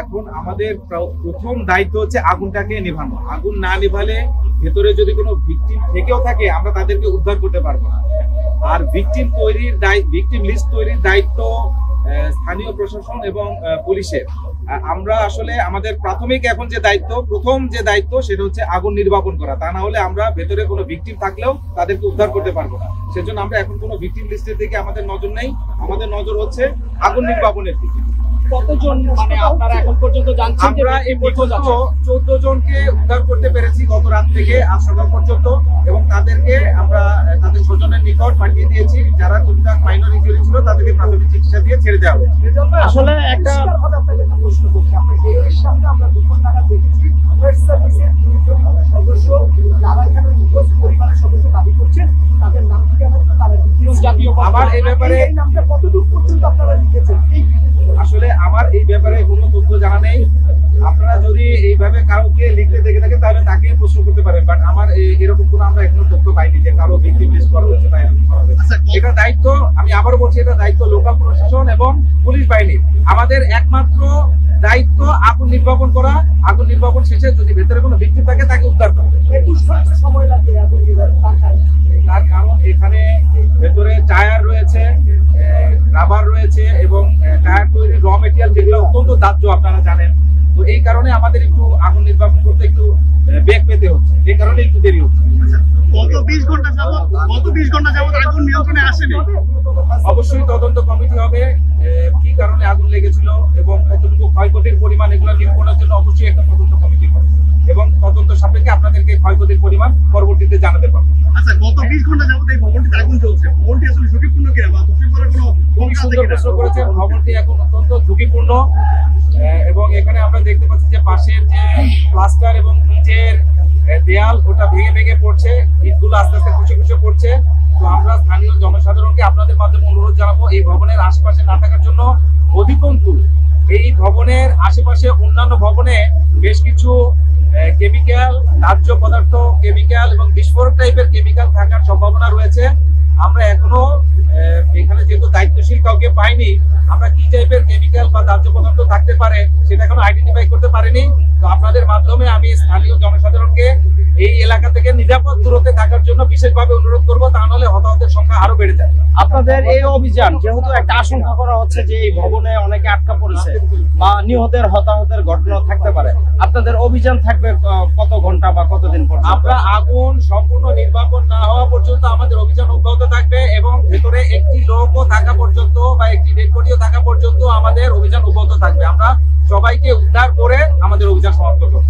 এখন আমাদের প্রথম দায়িত্ব হচ্ছে আগুনটাকে নেভানো। আগুন না নেভালে ভেতরে যদি কোনো ভিকটিম থেকেও থাকে আমরা তাদেরকে উদ্ধার করতে পারবো না। আর ভিকটিম লিস্ট তৈরির দায়িত্ব স্থানীয় প্রশাসন এবং পুলিশের। আমরা আসলে আমাদের প্রাথমিক এখন যে দায়িত্ব, প্রথম যে দায়িত্ব সেটা হচ্ছে আগুন নির্বাপন করা। তা না হলে আমরা ভেতরে কোনো ভিকটিম থাকলেও তাদেরকে উদ্ধার করতে পারবো না। সেজন্য আমরা এখন কোনো ভিকটিম লিস্টের দিকে আমাদের নজর নেই, আমাদের নজর হচ্ছে আগুন নির্বাপনের দিকে। কতজন মানে আপনারা এখন পর্যন্ত জানছেন? আমরা এই পর্যন্ত 14 জনকে উদ্ধার করতে পেরেছি গত রাত থেকে আজ সকাল পর্যন্ত, এবং তাদেরকে আমরা তাদের স্বজনের নিকট পাঠিয়ে দিয়েছি। যারা টুকটাক মাইনর ইনজুরি ছিল তাদেরকে প্রাথমিক চিকিৎসা দিয়ে ছেড়ে দেওয়া হয়েছে। আসলে একটা প্রশ্ন করছি, আপনার এর সামনে আমরা দুপুর নাগাদ দেখেছি ফায়ার সার্ভিসের 2 জন সদস্য যারা এখানে নিখোঁজ পরিবারের সদস্য দাবি করছেন, তাদের নাম কি জানেন? তাদের জাতীয় আমার এই ব্যাপারে এই নামটা কতটুকু পর্যন্ত আপনারা লিখেছেন? আসলে আমার এই ব্যাপারে কোনো তথ্য জানা নেই। আপনারা যদি এইভাবে কাউকে লিখতে দেখে থাকেন তাহলে তাকে প্রশ্ন করতে পারেন, বাট আমার এরকম কোনো আমরা এখনো তথ্য পাইনি যে কারো ভিকটিম লিস্ট করা হচ্ছে বা এরকম করা হয়েছে। এটা দায়িত্ব, আমি আবারও বলছি, এটা দায়িত্ব লোকাল প্রশাসন এবং পুলিশ বাহিনীর। আমাদের একমাত্র দায়িত্ব আগুন নির্বাপন করা। আগুন নির্বাপন শেষে যদি ভেতরে কোনো ভিকটিম থাকে তাকে উদ্ধার করা। 21 ঘন্টা সময় লাগে আগুন নিভাতে। তার কারণ এখানে ভেতরে টায়ার রয়েছে, রাবার রয়েছে এবং টায়ার তৈরির র মেটেরিয়াল যেগুলো অত্যন্ত দাহ্য আপনারা জানেন। তো এই কারণে আমাদের একটু আগুন নির্বাপন করতে একটু বেগ পেতে হচ্ছে, এই কারণে একটু দেরি হচ্ছে। গত 20 ঘন্টা যাবত আগুন নিয়ন্ত্রণে আসেনি। অবশ্যই তদন্ত কমিটি হবে কি কারণে আগুন লেগেছিল এবং কতটুকু ক্ষয়ক্ষতির পরিমাণ, এগুলো নিরূপণের জন্য অবশ্যই একটা তদন্ত কমিটি হবে এবং তদন্ত সাপেক্ষে আপনাদেরকে ক্ষয়ক্ষতির পরিমাণ পরবর্তীতে জানাতে পারবো। আচ্ছা, গত 20 ঘন্টা যাবত এই ভবনটিতে আগুন জ্বলছে, ভবনটি আসলে ঝুঁকিপূর্ণ কিনা বা ধসে পড়ার কোনো খুব সুন্দর প্রশ্ন করেছেন। ভবনটি এখন অত্যন্ত ঝুঁকিপূর্ণ এবং এখানে আমরা দেখতে পাচ্ছি যে পাশের যে প্লাস্টার এবং ইটের দেয়াল ওটা ভেঙে ভেঙে পড়ছে, ইটগুলো আস্তে আস্তে খসে খসে পড়ছে। তো আমরা স্থানীয় জনসাধারণকে আপনাদের মাধ্যমে অনুরোধ জানাবো এই ভবনের আশেপাশে না থাকার জন্য। অধিকন্তু এই ভবনের আশেপাশে অন্যান্য ভবনে বেশ কিছু কেমিক্যাল, দাহ্য পদার্থ, কেমিক্যাল এবং বিস্ফোরক টাইপের কেমিক্যাল থাকার সম্ভাবনা রয়েছে। আমরা এখনো এখানে যেহেতু দায়িত্বশীল কাউকে পাইনি, আমরা কি টাইপের কেমিক্যাল বা দাহ্য পদার্থ থাকতে পারে সেটা এখনো আইডেন্টিফাই করতে পারিনি। তো আপনাদের মাধ্যমে আমি স্থানীয় জনসাধারণকে এই এলাকা থেকে নিরাপদ দূরত্বে থাকার জন্য বিশেষভাবে অনুরোধ করব, তা নাহলে হতাহতের সংখ্যা আরো বেড়ে যাবে। আপনাদের এই অভিযান যেহেতু একটা আশঙ্কা করা হচ্ছে যে এই ভবনে অনেকে আটকা পড়েছে বা নিহতের হতাহতের ঘটনা থাকতে পারে, আপনাদের অভিযান থাকবে কত ঘন্টা বা কতদিন পর্যন্ত? আমরা আগুন সম্পূর্ণ নির্বাপন না হওয়া পর্যন্ত আমাদের অভিযান অব্যাহত থাকবে এবং ভেতরে একটি লোকও থাকা পর্যন্ত বা একটি ডেড বডিও থাকা পর্যন্ত আমাদের অভিযান অব্যাহত থাকবে। আমরা সবাইকে উদ্ধার করে আমাদের অভিযান সমাপ্ত করব।